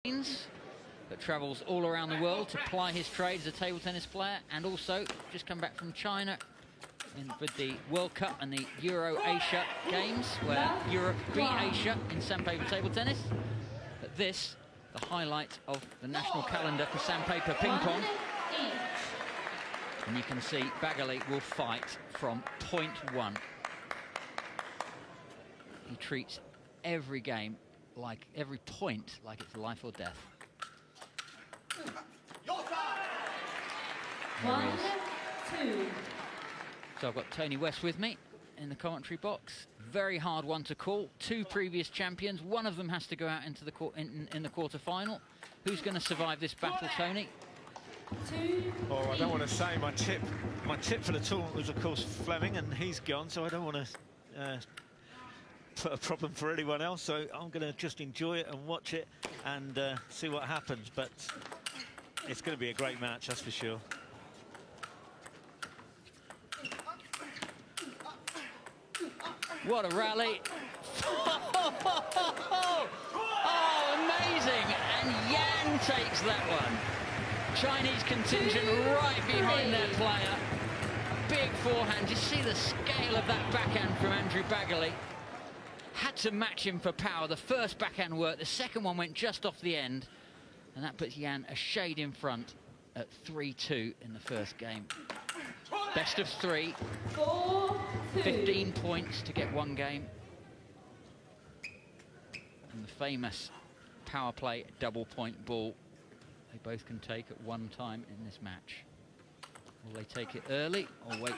that travels all around the world to ply his trade as a table tennis player, and also just come back from China with the World Cup and the Euro-Asia Games, where Europe beat Asia in sandpaper table tennis. But this, the highlight of the national calendar for sandpaper ping pong. And you can see Baggaley will fight from point one. He treats every game, like every point, like it's life or death. One, two. So I've got Tony West with me in the commentary box. Very hard one to call. Two previous champions. One of them has to go out into the in the quarter-final. Who's going to survive this battle, Tony? Oh, I don't want to say my tip for the tournament was, of course, Fleming, and he's gone, so I don't want to put a problem for anyone else. So I'm going to just enjoy it and watch it and see what happens. But it's going to be a great match, that's for sure. What a rally. Oh, amazing. And Yan takes that one. Chinese contingent right behind their player. Big forehand. You see the scale of that backhand from Andrew Baggaley. Had to match him for power. The first backhand worked. The second one went just off the end. And that puts Yan a shade in front at 3-2 in the first game. Best of three. 15 points to get one game. And the famous power play double point ball they both can take at one time in this match. Will they take it early or wait,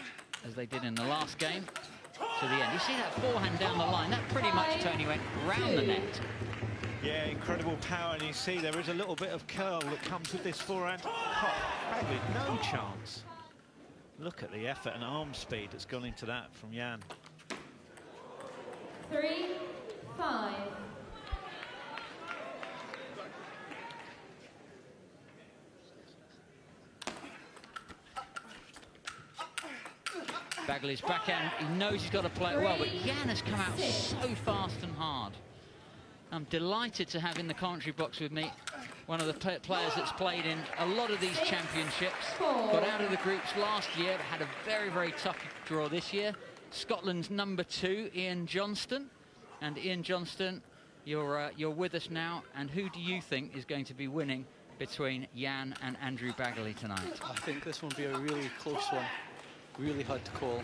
as they did in the last game, to the end? You see that forehand down the line? That pretty much, Tony, went round the net. Yeah, incredible power, and you see there is a little bit of curl that comes with this forehand. Oh, Baggaley, no chance. Look at the effort and arm speed that's gone into that from Yan. 3-5. Baggaley's backhand, he knows he's got to play it well, but Yan has come out so fast and hard. I'm delighted to have in the commentary box with me one of the players that's played in a lot of these championships. Got out of the groups last year, but had a very, very tough draw this year. Scotland's #2, Ian Johnston. And Ian Johnston, you're with us now. And who do you think is going to be winning between Yan and Andrew Baggaley tonight? I think this one will be a really close one. Really hard to call.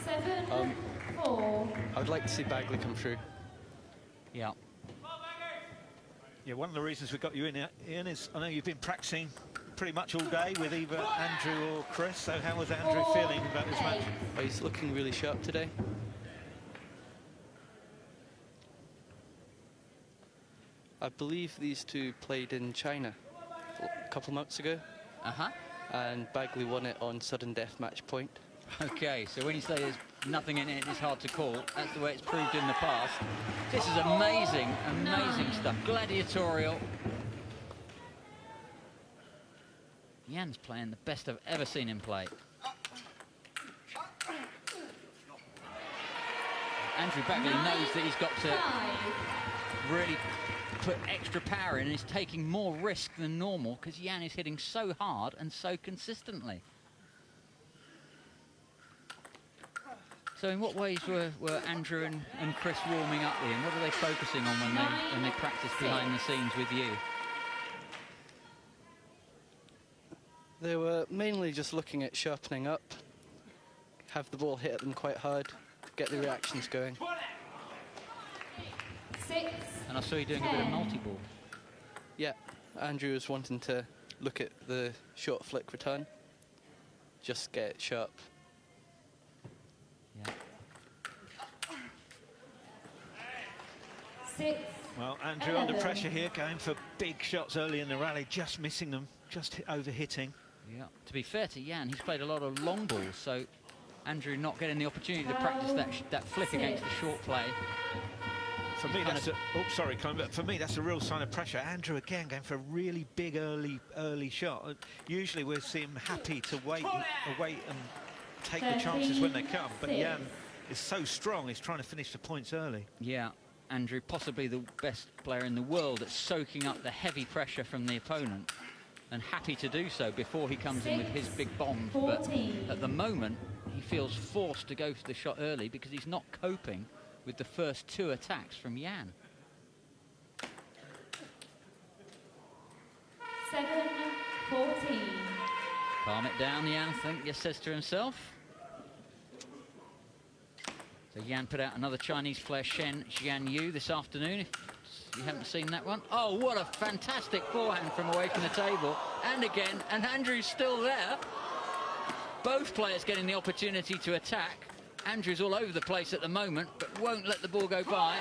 7-4. I would like to see Baggaley come through. Yeah. Yeah, one of the reasons we got you in, Ian, is I know you've been practicing pretty much all day with either Andrew or Chris. So how was Andrew feeling about this match? Oh, he's looking really sharp today. I believe these two played in China a couple months ago. And Baggaley won it on sudden death match point. Okay, so when you say there's nothing in it, it's hard to call. That's the way it's proved in the past. This is amazing, amazing stuff. Gladiatorial. Yan's playing the best I've ever seen him play. Andrew Baggaley knows that he's got to really put extra power in, and is taking more risk than normal because Yan is hitting so hard and so consistently. So in what ways were Andrew and Chris warming up, Ian? What are they focusing on when they practice behind the scenes with you? They were mainly just looking at sharpening up, have the ball hit at them quite hard, get the reactions going. 6. And I saw you doing a bit of multi-ball. Yeah, Andrew was wanting to look at the short flick return, just get it sharp. Yeah. 6. Well, Andrew under pressure here, going for big shots early in the rally, just missing them, just over-hitting. Yeah. To be fair to Yan, he's played a lot of long balls, so Andrew not getting the opportunity to practice that flick against the short play. For me, that's but for me, that's a real sign of pressure. Andrew again going for a really big early shot. Usually we see him happy to wait and take the chances when they come, but Yan is so strong, he's trying to finish the points early. Yeah, Andrew, possibly the best player in the world at soaking up the heavy pressure from the opponent, and happy to do so before he comes in with his big bombs. But at the moment, he feels forced to go for the shot early because he's not coping with the first 2 attacks from Yan. 7-14. Calm it down, Yan, I think, just says to himself. So Yan put out another Chinese player, Shen Jianyu, this afternoon, if you haven't seen that one. Oh, what a fantastic forehand from away from the table. And again, and Andrew's still there. Both players getting the opportunity to attack. Andrew's all over the place at the moment, but won't let the ball go by.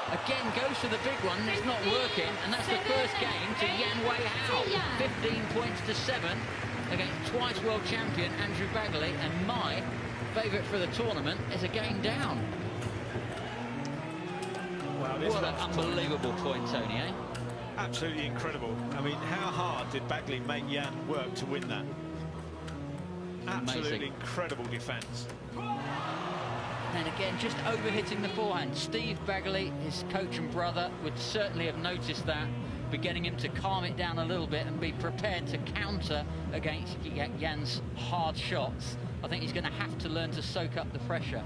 Again, goes for the big one, and it's not working, and that's the first game to Yan Weihao. 15 points to 7 against twice world champion Andrew Baggaley, and my favourite for the tournament is a game down. Wow, what an unbelievable point, Tony, eh? Absolutely incredible. I mean, how hard did Baggaley make Yan work to win that? Absolutely Amazing. Incredible defence. And again, just over-hitting the forehand. Steve Baggaley, his coach and brother, would certainly have noticed that, be getting him to calm it down a little bit and be prepared to counter against Yan's hard shots. I think he's going to have to learn to soak up the pressure.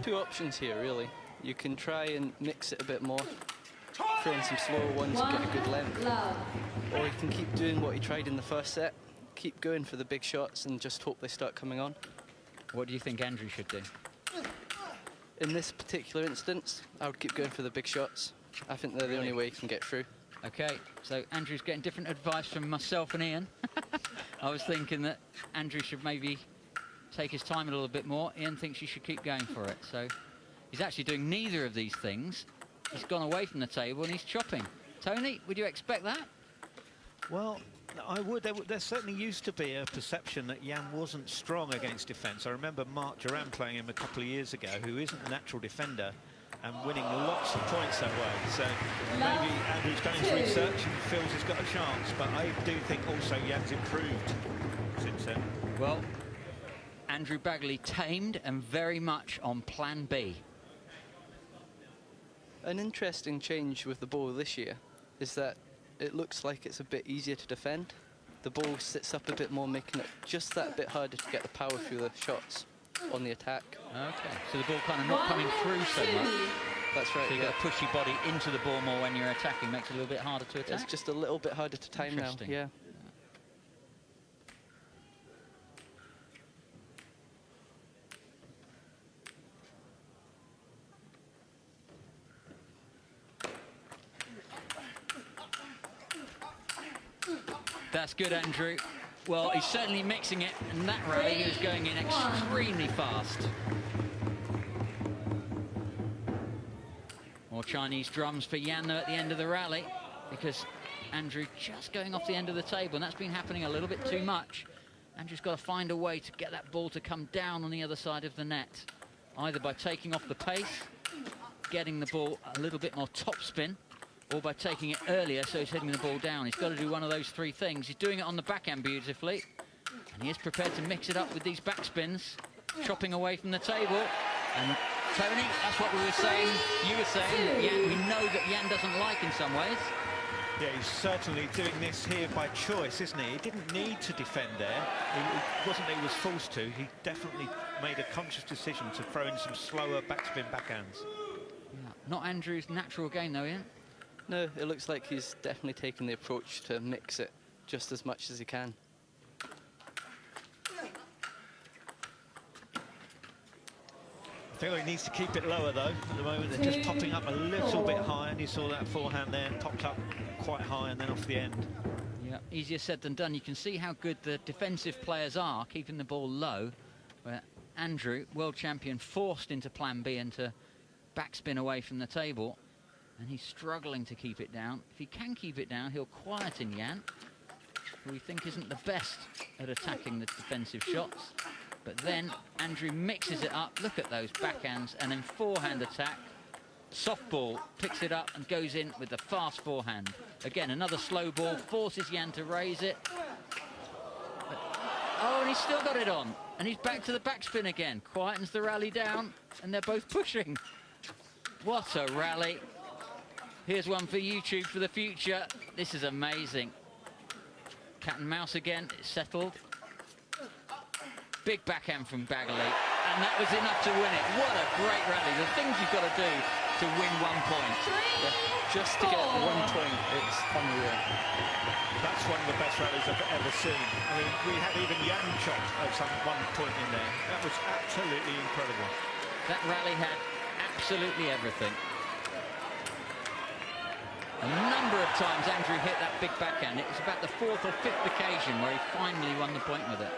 Two options here, really. You can try and mix it a bit more, throw in some slower ones to get a good length. Or you can keep doing what he tried in the first set, keep going for the big shots and just hope they start coming on. What do you think Andrew should do? In this particular instance, I would keep going for the big shots. I think they're the only way you can get through. Okay, so Andrew's getting different advice from myself and Ian. I was thinking that Andrew should maybe take his time a little bit more. Ian thinks he should keep going for it. So he's actually doing neither of these things. He's gone away from the table and he's chopping. Tony, would you expect that? Well, I would. There certainly used to be a perception that Yan wasn't strong against defence. I remember Mark Duran playing him a couple of years ago, who isn't a natural defender, and winning lots of points that way. So maybe Andrew's done his research and feels he's got a chance, but I do think also Yan's improved since then. Well, Andrew Baggaley tamed and very much on plan B. An interesting change with the ball this year is that it looks like it's a bit easier to defend. The ball sits up a bit more, making it just that bit harder to get the power through the shots on the attack. Okay, so the ball kind of not coming through so much. That's right. So you've got to push your body into the ball more when you're attacking, makes it a little bit harder to attack. It's just a little bit harder to time now. Yeah. That's good, Andrew. Well, he's certainly mixing it, and that rally he was going in extremely fast. More Chinese drums for Yan, though, at the end of the rally, because Andrew just going off the end of the table, and that's been happening a little bit too much. Andrew's got to find a way to get that ball to come down on the other side of the net, either by taking off the pace, getting the ball a little bit more topspin, or by taking it earlier so he's hitting the ball down. He's got to do one of those three things. He's doing it on the backhand beautifully, and he is prepared to mix it up with these backspins, chopping away from the table. And Tony, that's what we were saying, you were saying, Yan, we know that Yan doesn't like in some ways. Yeah, he's certainly doing this here by choice, isn't he? He didn't need to defend there. It wasn't that he was forced to. He definitely made a conscious decision to throw in some slower backspin backhands. Yeah, not Andrew's natural game, though, Ian. No, it looks like he's definitely taken the approach to mix it just as much as he can. I think he needs to keep it lower, though. At the moment, they're just popping up a little bit high, and you saw that forehand there, popped up quite high and then off the end. Yeah, easier said than done. You can see how good the defensive players are, keeping the ball low, where Andrew, world champion, forced into plan B and to backspin away from the table. And he's struggling to keep it down. If he can keep it down, he'll quieten Yan, who we think isn't the best at attacking the defensive shots. But then Andrew mixes it up. Look at those backhands, and then forehand attack. Soft ball, picks it up and goes in with the fast forehand. Again, another slow ball, forces Yan to raise it. But, oh, and he's still got it on. And he's back to the backspin again. Quietens the rally down, and they're both pushing. What a rally. Here's one for YouTube for the future. This is amazing. Cat and mouse again, it's settled. Big backhand from Baggaley, and that was enough to win it. What a great rally. The things you've got to do to win 1 point. Yeah, just to get 1 point, it's unreal. That's one of the best rallies I've ever seen. I mean, we had even Yang chopped at some 1 point in there. That was absolutely incredible. That rally had absolutely everything. A number of times Andrew hit that big backhand. It was about the 4th or 5th occasion where he finally won the point with it.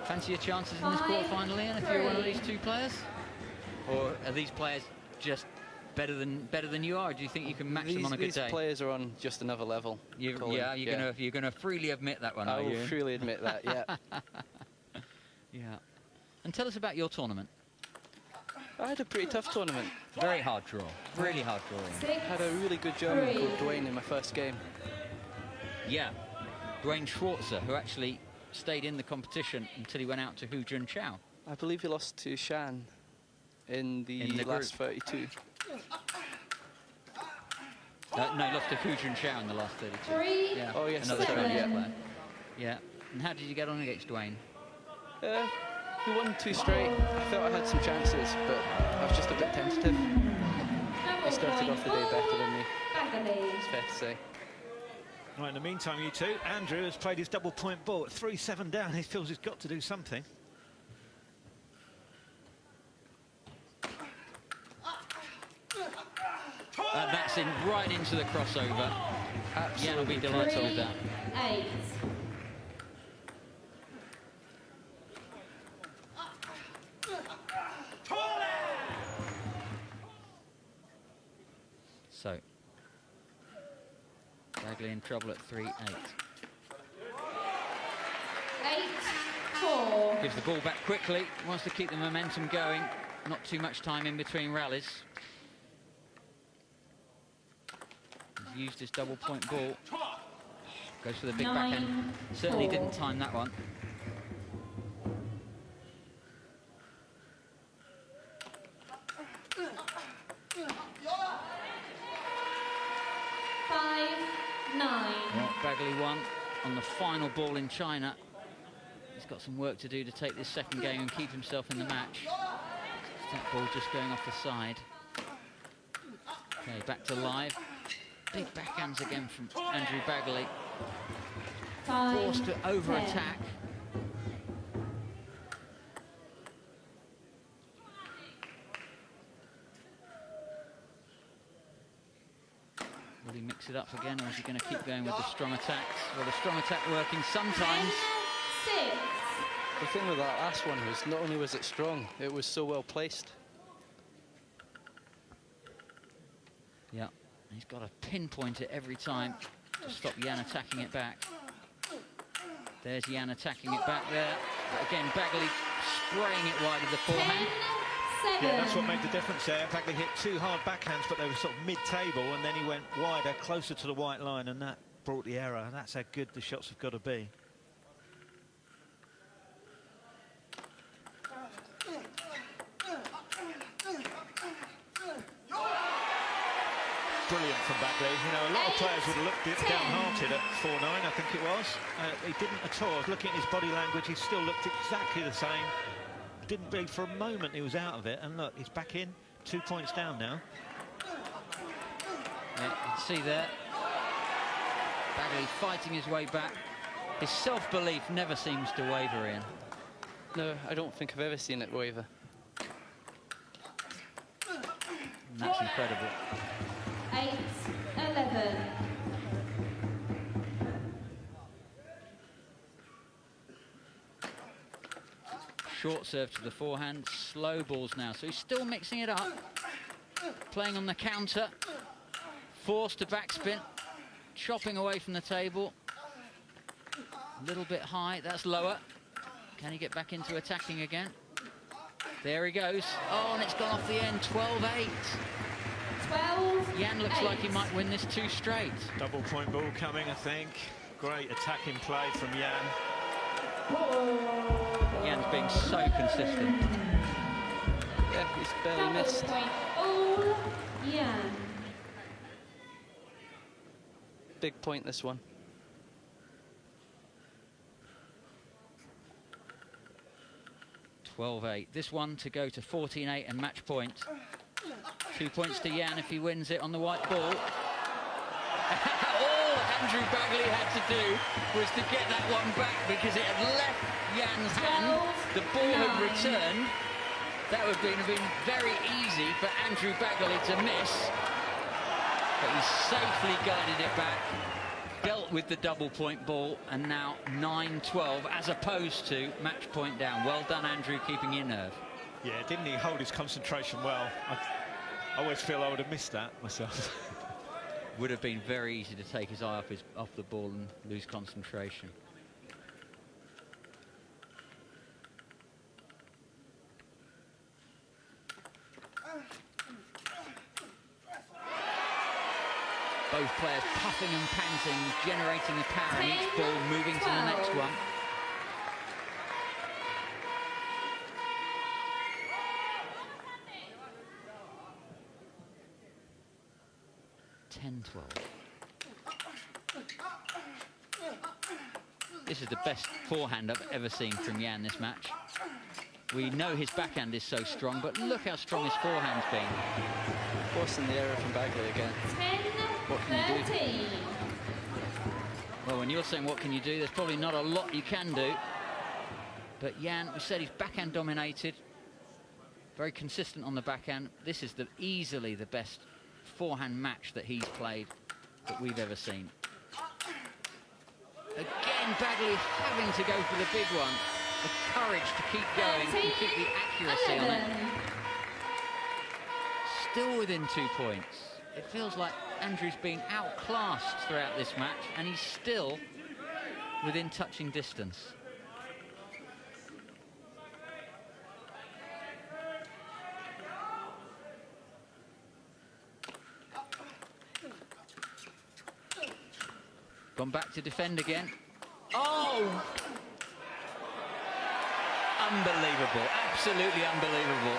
Fancy your chances in this quarter-final, Ian, if you're one of these two players? Or are these players just better than you are? Or do you think you can match them on a good day? These players are on just another level. You're gonna freely admit that one, I are you? will freely admit that, yeah. Yeah. And tell us about your tournament. I had a pretty tough tournament. Very hard draw. Really hard drawing. Had a really good German called Dwayne in my first game. Yeah. Dwayne Schwarzer, who actually stayed in the competition until he went out to Hu Junchao. I believe he lost to Shan in the last 32. No, he lost to Hu Junchao in the last 32. Yeah. Oh, yes, Another that's right, Chinese yeah. player. Yeah. And how did you get on against Dwayne? He won 2 straight. I felt I had some chances, but I was just a bit tentative. He started off the day better than me. It's fair to say. Right, in the meantime, you two, Andrew has played his double-point ball at 3-7 down. He feels he's got to do something. That's in right into the crossover. Yeah, I'll be delighted with that. 8. So, Baggaley in trouble at 3-8. 8-4. Gives the ball back quickly, wants to keep the momentum going. Not too much time in between rallies. He's used his double point ball. Goes for the big backhand. Certainly didn't time that one. Baggaley won on the final ball in China. He's got some work to do to take this second game and keep himself in the match. That ball just going off the side. Okay, back to live. Big backhands again from Andrew Baggaley. Forced to over-attack. Will he mix it up again, or is he going to keep going with the strong attacks? Well, the strong attack working sometimes. 6. The thing with that last one was not only was it strong, it was so well placed. Yeah, he's got to pinpoint it every time to stop Yan attacking it back. There's Yan attacking it back there. But again, Baggaley spraying it wide with the forehand. 10-7. Yeah, that's what made the difference there. Baggaley hit 2 hard backhands, but they were sort of mid-table, and then he went wider, closer to the white line, and that brought the error. And that's how good the shots have got to be. Brilliant from Baggaley. You know, a lot of players would have looked downhearted at 4-9, I think it was. He didn't at all. I was looking at his body language, he still looked exactly the same. Didn't believe for a moment he was out of it. And look, he's back in, 2 points down now. Yeah, you can see there. Baggaley fighting his way back. His self-belief never seems to waver, Ian. No, I don't think I've ever seen it waver. And that's incredible. 8-11. Short serve to the forehand, slow balls now. So he's still mixing it up. Playing on the counter. Forced to backspin. Chopping away from the table. A little bit high, that's lower. Can he get back into attacking again? There he goes. Oh, and it's gone off the end, 12-8. Jan looks like he might win this 2 straight. Double point ball coming, I think. Great attacking play from Jan. Jan's being so consistent. Yeah, he's barely missed. All Jan. Big point, this one. (12-8). This one to go to 14-8 and match point. 2 points to Jan if he wins it on the white ball. All Andrew Baggaley had to do was to get that one back because it had left Jan's hand. The ball had returned. That would have been very easy for Andrew Baggaley to miss. But he safely guided it back, dealt with the double point ball, and now 9-12 as opposed to match point down. Well done, Andrew, keeping your nerve. Yeah, didn't he hold his concentration well? I always feel I would have missed that myself. Would have been very easy to take his eye off the ball and lose concentration. Both players puffing and panting, generating the power in each ball, moving to the next one. This is the best forehand I've ever seen from Jan this match. We know his backhand is so strong, but look how strong his forehand's been. Forcing the error from Baggaley again. What can you do? Well, when you're saying what can you do, there's probably not a lot you can do. But Jan, we said he's backhand dominated. Very consistent on the backhand. This is easily the best forehand match that he's played that we've ever seen. Again, Baggaley having to go for the big one. The courage to keep going and keep the accuracy on it. Still within 2 points. It feels like Andrew's been outclassed throughout this match, and he's still within touching distance. Gone back to defend again. Oh! Unbelievable, absolutely unbelievable.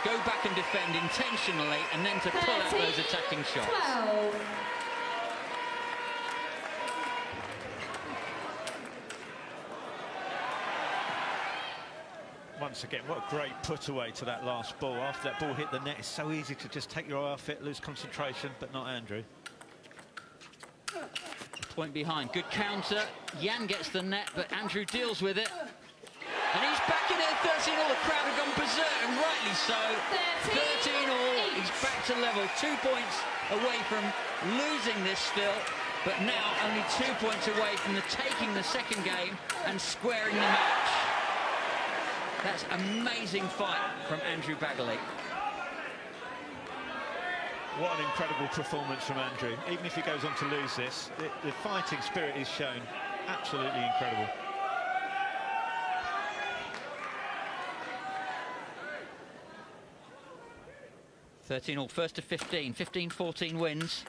Go back and defend intentionally and then to pull out those attacking shots. 12. Once again, what a great put away to that last ball. After that ball hit the net, it's so easy to just take your eye off it, lose concentration, but not Andrew. Point behind, good counter. Jan gets the net, but Andrew deals with it. And he's back in at 13 all. The crowd have gone berserk, and rightly so. 13 all. He's back to level. 2 points away from losing this still, but now only 2 points away from taking the second game and squaring the match. That's amazing fight from Andrew Baggaley. What an incredible performance from Andrew. Even if he goes on to lose this, the fighting spirit is shown. Absolutely incredible. (13 all), first to 15. 15-14 wins.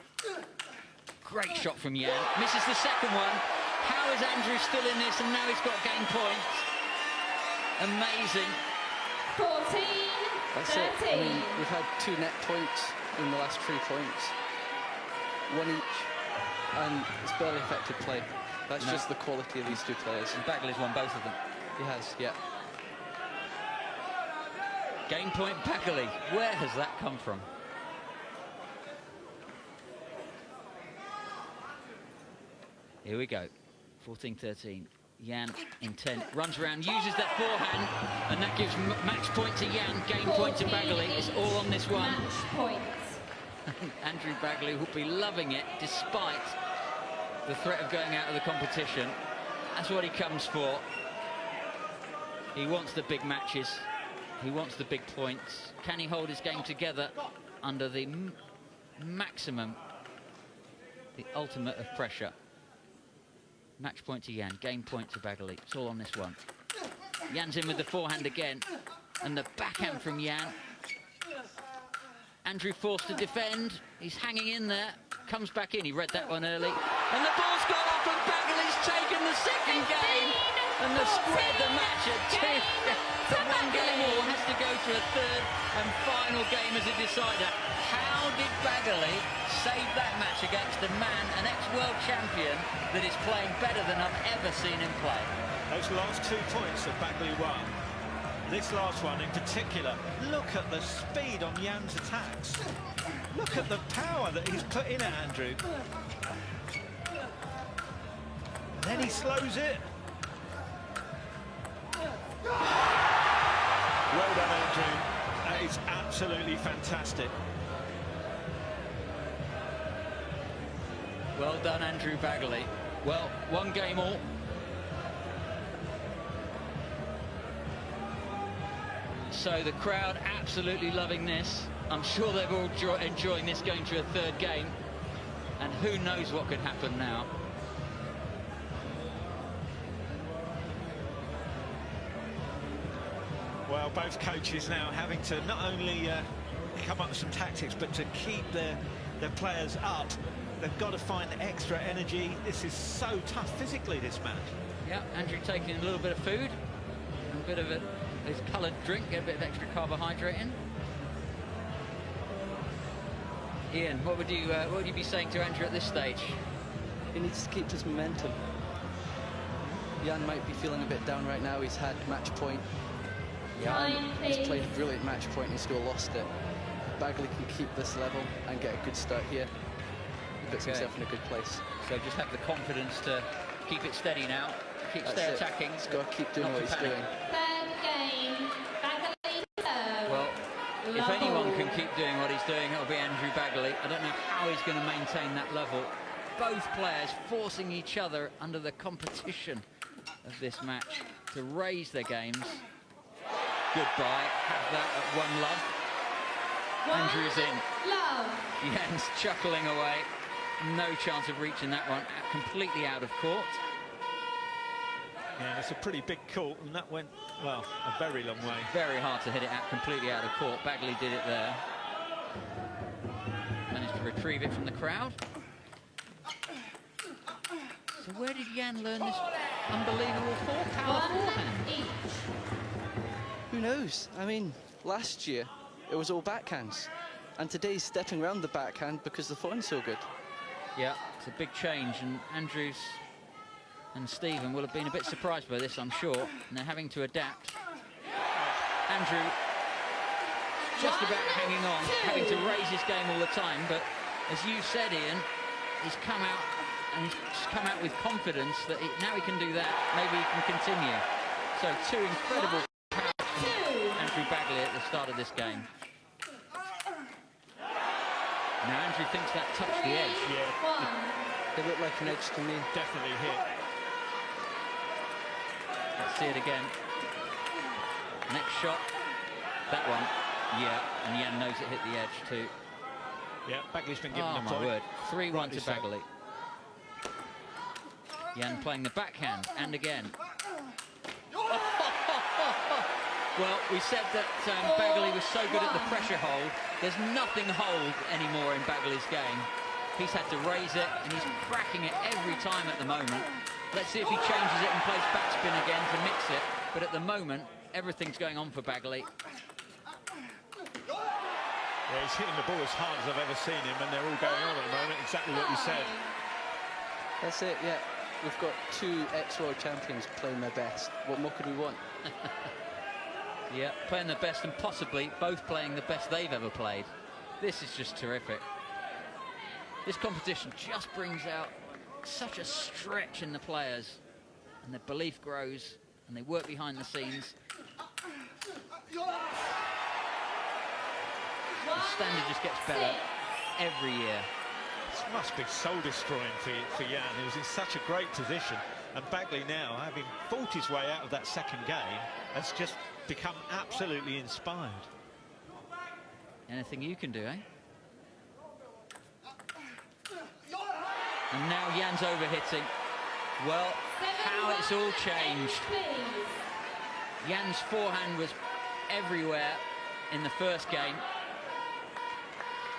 Great shot from Jan. Misses the second one. How is Andrew still in this? And now he's got game points. Amazing. 14. That's 13. it. I mean, we've had 2 net points in the last 3 points. 1 each. And it's barely affected play. That's just the quality of these 2 players. And Baggaley's won both of them. He has, yeah. Game point Baggaley. Where has that come from? Here we go. 14-13. Jan in 10. Runs around, uses that forehand, and that gives match point to Jan, game point to Baggaley. It's all on this one. Match points. Andrew Baggaley will be loving it despite the threat of going out of the competition. That's what he comes for. He wants the big matches. He wants the big points. Can he hold his game together under the maximum, the ultimate of pressure? Match point to Jan, game point to Baggaley. It's all on this one. Jan's in with the forehand again, and the backhand from Jan. Andrew forced to defend. He's hanging in there. Comes back in. He read that one early. And the ball's gone off and Baggaley's taken the second game. And they've squared the match at 2. The one game all has to go to a third and final game as a decider. How did Baggaley save that match against a man, an ex-world champion, that is playing better than I've ever seen him play? Those last 2 points that Baggaley won, this last one in particular, look at the speed on Jan's attacks. Look at the power that he's put in at Andrew. Then he slows it. Well done, Andrew. That is absolutely fantastic. Well done, Andrew Baggaley. Well, one game all. So the crowd absolutely loving this. I'm sure they're all enjoying this going to a third game. And who knows what could happen now. Well, both coaches now having to not only come up with some tactics, but to keep their players up. They've got to find extra energy. This is so tough physically, this match. Yeah, Andrew taking a little bit of food, a bit of his coloured drink, get a bit of extra carbohydrate in. Ian, what would you be saying to Andrew at this stage? He needs to keep his momentum. Jan might be feeling a bit down right now. He's had match point. Jan has played a brilliant match point and he's still lost it. Baggaley can keep this level and get a good start here. He puts himself in a good place. So just have the confidence to keep it steady now. Stay attacking. He's got to keep doing what he's doing. Third game, Baggaley serve. Well, if anyone can keep doing what he's doing, it'll be Andrew Baggaley. I don't know how he's going to maintain that level. Both players forcing each other under the competition of this match to raise their games. Goodbye. Have that at 1 love. Andrew's in. Love. Jan's chuckling away. No chance of reaching that one. Completely out of court. Yeah, it's a pretty big court, and that went, well, a very long way. Very hard to hit it out completely out of court. Baggaley did it there. Managed to retrieve it from the crowd. So where did Jan learn this unbelievable power forehand? Who knows? I mean, last year it was all backhands, and today he's stepping around the backhand because the forehand's so good. Yeah, it's a big change, and Andrews and Stephen will have been a bit surprised by this, I'm sure, and they're having to adapt. Andrew just about hanging on, having to raise his game all the time, but as you said, Ian, he's come out and he's just come out with confidence that now he can do that, maybe he can continue. So 2 incredible powers from Andrew Baggaley at the start of this game. Now Andrew thinks that touched the edge. Yeah. They look like an edge to me. Definitely hit. Let's see it again. Next shot. That one. Yeah, and Jan knows it hit the edge too. Yeah, Baggaley's been given Oh the my point. word. 3-1 to so. Baggaley. Jan playing the backhand, and again. Well, we said that Baggaley was so good at the pressure hold. There's nothing hold anymore in Baggaley's game. He's had to raise it, and he's cracking it every time at the moment. Let's see if he changes it and plays backspin again to mix it. But at the moment, everything's going on for Baggaley. Yeah, he's hitting the ball as hard as I've ever seen him, and they're all going on at the moment, exactly what you said. That's it, yeah. We've got 2 ex-world champions playing their best. What more could we want? Yeah, playing the best, and possibly both playing the best they've ever played. This is just terrific. This competition just brings out such a stretch in the players, and their belief grows, and they work behind the scenes. The standard just gets better every year. This must be soul-destroying for Jan. He was in such a great position, and Baggaley now, having fought his way out of that second game, has just become absolutely inspired. Anything you can do, eh? And now Jan's overhitting. Well, how it's all changed. Jan's forehand was everywhere in the first game.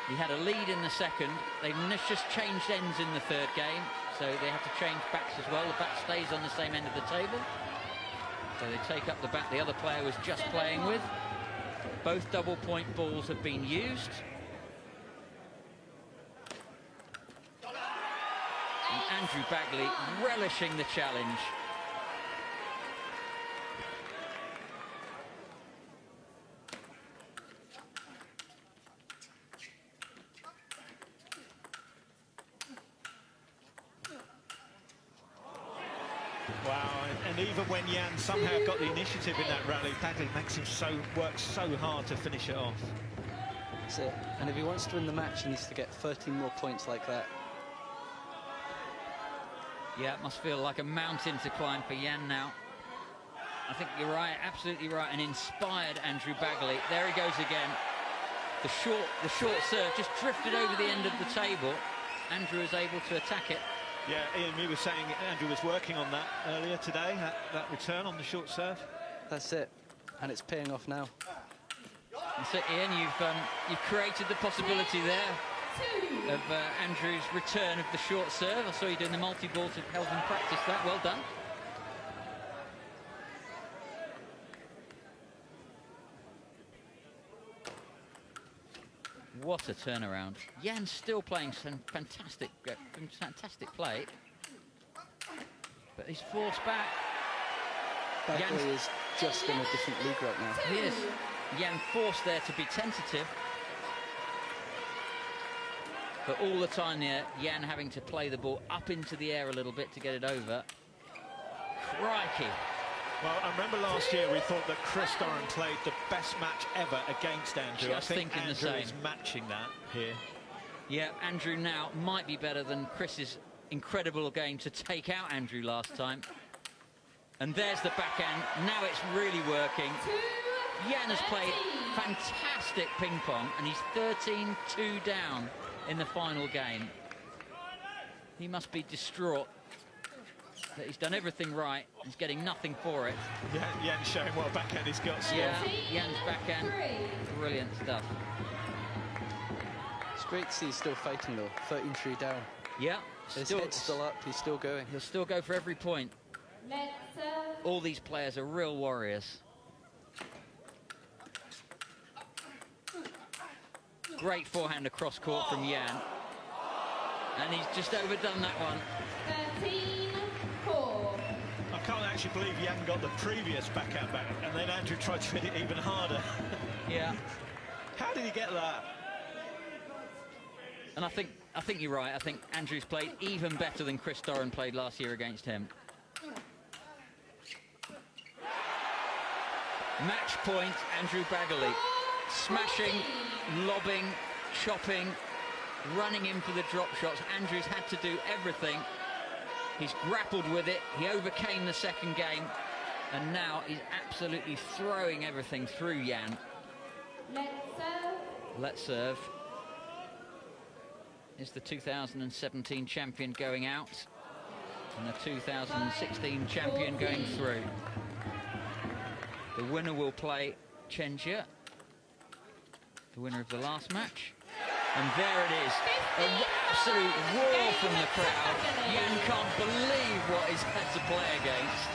He had a lead in the second. They've just changed ends in the third game, so they have to change bats as well. The bat stays on the same end of the table. So they take up the bat the other player was just playing with. Both double point balls have been used. And Andrew Baggaley relishing the challenge. Wow, and even when Jan somehow got the initiative in that rally, Baggaley makes him work so hard to finish it off. That's it. And if he wants to win the match, he needs to get 13 more points like that. Yeah, it must feel like a mountain to climb for Jan now. I think you're right, absolutely right. An inspired Andrew Baggaley. There he goes again. The short serve just drifted over the end of the table. Andrew is able to attack it. Yeah, Ian, we were saying Andrew was working on that earlier today, that return on the short serve. That's it, and it's paying off now. That's it, Ian, you've created the possibility there of Andrew's return of the short serve. I saw you doing the multi-ball to help him practice that. Well done. What a turnaround. Jan's still playing some fantastic play. But he's forced back. Baggaley is just in a different league right now. He is. Jan forced there to be tentative. But all the time there, Jan having to play the ball up into the air a little bit to get it over. Crikey. Well, I remember last year we thought that Chris Doran played the best match ever against Andrew. Just I think thinking Andrew the same. is matching that here. Yeah, Andrew now might be better than Chris's incredible game to take out Andrew last time. And there's the backhand. Now it's really working. Jan has played fantastic ping pong, and he's 13-2 down in the final game. He must be distraught that he's done everything right. He's getting nothing for it. Yeah, Jan's showing what backhand he's got. Yeah, Jan's backhand, brilliant stuff. It's great to see he's still fighting though, 13-3 down. Yeah, His head's still up, he's still going. He'll still go for every point. All these players are real warriors. Great forehand across court from Jan. And he's just overdone that one. 13-4. I can't actually believe Jan got the previous backhand back, and then Andrew tried to hit it even harder. Yeah. How did he get that? And I think you're right. I think Andrew's played even better than Chris Doran played last year against him. Match point, Andrew Baggaley. Smashing, lobbing, chopping, running in for the drop shots. Andrew's had to do everything. He's grappled with it. He overcame the second game. And now he's absolutely throwing everything through Jan. Let's serve. Is the 2017 champion going out, and the 2016 champion going through. The winner will play Chenjia, the winner of the last match. And there it is, an absolute roar from the crowd. Jan can't believe what he's had to play against.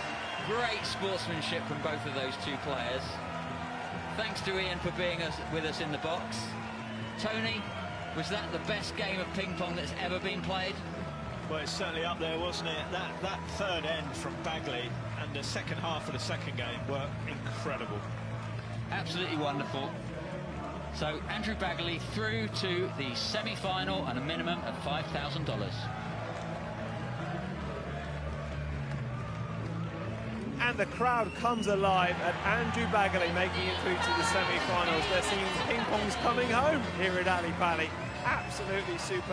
Great sportsmanship from both of those two players. Thanks to Ian for being with us in the box. Tony, was that the best game of ping pong that's ever been played? Well, it's certainly up there, wasn't it? That third end from Baggaley and the second half of the second game were incredible. Absolutely wonderful. So Andrew Baggaley through to the semi-final and a minimum of $5,000. And the crowd comes alive at Andrew Baggaley making it through to the semi-finals. They're singing ping pong's coming home here at Ali Pali. Absolutely super.